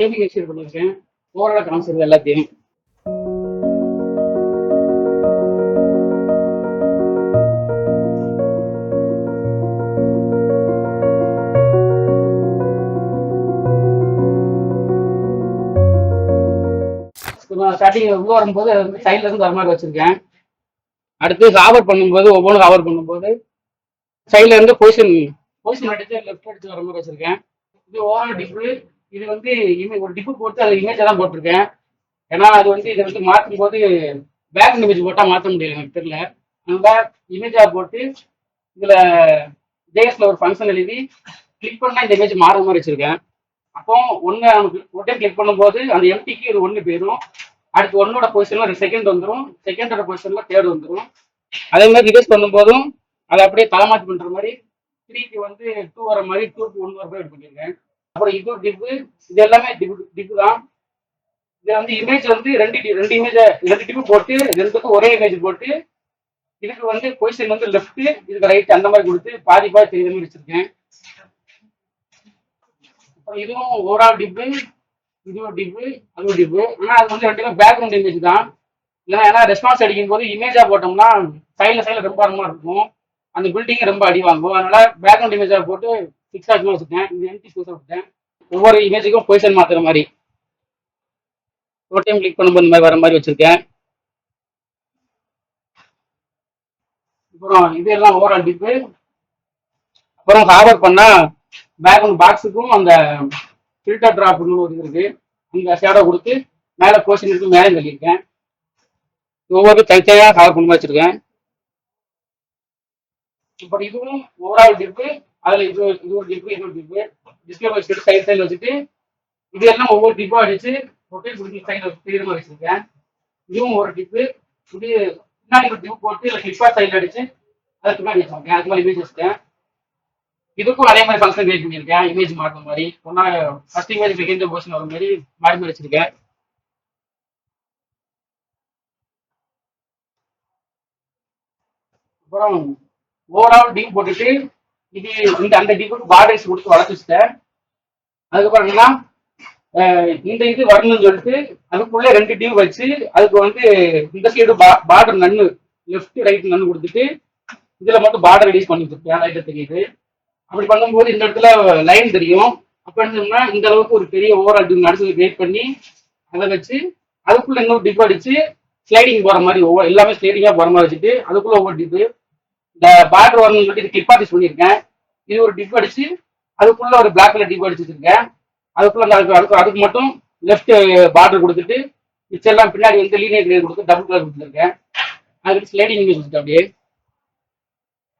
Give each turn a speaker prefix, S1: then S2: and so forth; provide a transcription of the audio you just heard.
S1: Gaming எக்ஸ்பீரியர் பண்ணியிருக்கேன். ஓவராலாக காமிச்சிருது எல்லாத்தையும். ஸ்டார்டிங் உள்ள வரும்போது சைட்ல இருந்து வர மாதிரி வச்சிருக்கேன். அடுத்து ஹாவர் பண்ணும்போது ஒவ்வொன்றும் ஹாவர் பண்ணும்போது சைட்ல இருந்து பொசிஷன் அடிச்சு லெஃப்ட் அடிச்சு வர மாதிரி வச்சிருக்கேன். இது ஓவரால் டிப்பு. இது வந்து ஒரு டிப்பு போட்டு அது இமேஜ் தான் போட்டிருக்கேன். ஏன்னா அது வந்து இதை வந்து மாற்றும் போது பேக் இமேஜ் போட்டா மாற்ற முடியல, எனக்கு தெரியல. அதனால இமேஜா போட்டு இதுல ஜேஎஸ்ல ஒரு ஃபங்க்ஷன் எழுதி கிளிக் பண்ணா இந்த இமேஜ் மாறுற மாதிரி வச்சிருக்கேன். அப்போ ஒன்னு ஒரு டைம் கிளிக் பண்ணும்போது அந்த எம்டிக்கு இது ஒன்று போயிடும். அடுத்து ஒன்னோட பொசிஷன்ல ஒரு செகண்ட் வந்துடும், செகண்டோட பொசிஷன்ல தேர்ட் வந்துடும். அதே மாதிரி ரிவர்ஸ் பண்ணும்போதும் அதை அப்படியே தலைமாற்றி பண்ற மாதிரி 3க்கு வந்து 2 வர மாதிரி 2க்கு 1 வர மாதிரி பண்ணியிருக்கேன். அப்புறம் இது டிப்பு. இது எல்லாமே டிப்பு தான். இது வந்து இமேஜ் வந்து ரெண்டு இமேஜ் ரெண்டு டிப்பு போட்டு ரெண்டுக்கும் ஒரே இமேஜ் போட்டு இதுக்கு வந்து பொசிஷன் வந்து லெஃப்ட், இதுக்கு ரைட் அந்த மாதிரி கொடுத்து பாதி பாதி தெரியுற மாதிரி வச்சிருக்கேன். அப்புறம் இதுவும் ஓவரால் டிப்பு, இதுவும் டிப்பு, அதுவும் டிப்பு. ஆனா அது வந்து ரெண்டுமே பேக்ரவுண்ட் இமேஜ் தான். இல்லை, ஏன்னா ரெஸ்பான்ஸ் அடிக்கும் போது இமேஜா போட்டோம்னா சைட்ல ரொம்ப அரமா இருக்கும், அந்த பில்டிங் ரொம்ப அடி வாங்கும். அதனால பேக்ரவுண்ட் இமேஜா போட்டு ஃபிக்ஸ் ஆகி வச்சுட்டேன். இது எம்டி ஸ்பேஸ் விட்டேன். ஒவ்வொரு இமேஜுக்கும் பொசிஷன் மாத்துற மாதிரி ஒரு டைம் கிளிக் பண்ணும்போது இந்த மாதிரி வர மாதிரி வச்சிருக்கேன். அப்புறம் இதெல்லாம் ஓவரால் டிப்பு. அப்புறம் ஹாவர் பண்ணா பேக்ரவுண்ட் பாக்ஸுக்கும் அந்த ஃபில்டர் டிராப்னு ஒரு இது இருக்கு, அந்த ஷேடோ கொடுத்து மேலே பொசிஷன் இருக்கு மேலே கட்டியிருக்கேன். ஒவ்வொரு தனித்தனியாக ஹாவர் பண்ணி வச்சிருக்கேன். அப்புறம் இதுவும் ஓவரால் டிப்பு. அதுல இது ஒரு டிப்பு, இது ஒரு டிப்பு. டிஸ்பிளே வச்சுட்டு சைடு வச்சுட்டு இது எல்லாம் ஒவ்வொரு டிப்பா அடிச்சு ரொட்டேட் பண்ணி சைடில் வச்சு தெரியுற மாதிரி வச்சிருக்கேன். இதுவும் ஒரு டிப்பு. இது பின்னாடி ஒரு டிப்பு போட்டு இல்லை கிளிப்பா சைடில் அடிச்சு அதை பின்னாடி வச்சிருக்கேன். அது மாதிரி இமேஜ் வச்சுட்டேன். இதுக்கும் அதே மாதிரி ஃபங்க்ஷன் கிரியேட் பண்ணியிருக்கேன். இமேஜ் மாறுற மாதிரி ஒன்னா ஃபர்ஸ்ட் இமேஜ் செகண்ட் போர்ஷன் வர மாதிரி மாறி வச்சிருக்கேன். அப்புறம் ஓவரால் டிப் போட்டுட்டு இது அந்த டிப்புக்கு பார்டர்ஸ் கொடுத்து வளர்த்து வச்சுட்டேன். அதுக்கப்புறம் என்னன்னா இந்த இது வரணும்னு சொல்லிட்டு அதுக்குள்ள ரெண்டு டியூப் வச்சு அதுக்கு வந்து இந்த சைடு பார்டர் நன்னு லெஃப்ட் ரைட் நன்னு கொடுத்துட்டு இதுல மட்டும் பார்டர் ரெடியூஸ் பண்ணி வச்சிருக்கேன். லைட்டா தெரியுது. அப்படி பண்ணும்போது இந்த இடத்துல லைன் தெரியும். அப்ப என்னன்னா இந்த அளவுக்கு ஒரு பெரிய ஓவரால் டியூப் நடுச்சு கிரியேட் பண்ணி அதை வச்சு அதுக்குள்ள இன்னொரு டிப் அடிச்சு ஸ்லைடிங் போற மாதிரி எல்லாமே ஸ்லைடிங்கா போற மாதிரி வச்சுட்டு அதுக்குள்ள ஒவ்வொரு டிப்பு இந்த பார்டர் வரணும்னு சொல்லிட்டு இது கிளிப் ஆர்டிஸ்ட் பண்ணியிருக்கேன். இது ஒரு டிப் அடிச்சு அதுக்குள்ள ஒரு பிளாக் கலர் டிப் அடிச்சு வச்சிருக்கேன். அதுக்குள்ள அதுக்கு மட்டும் லெஃப்ட் பார்டர் கொடுத்துட்டு மிச்செல்லாம் பின்னாடி வந்து லீனியர் கிளியர் கொடுத்து டபுள் கலர் கொடுத்துருக்கேன். அதுக்கு ஸ்லைடிங் இமேஜ் வச்சுட்டு அப்படியே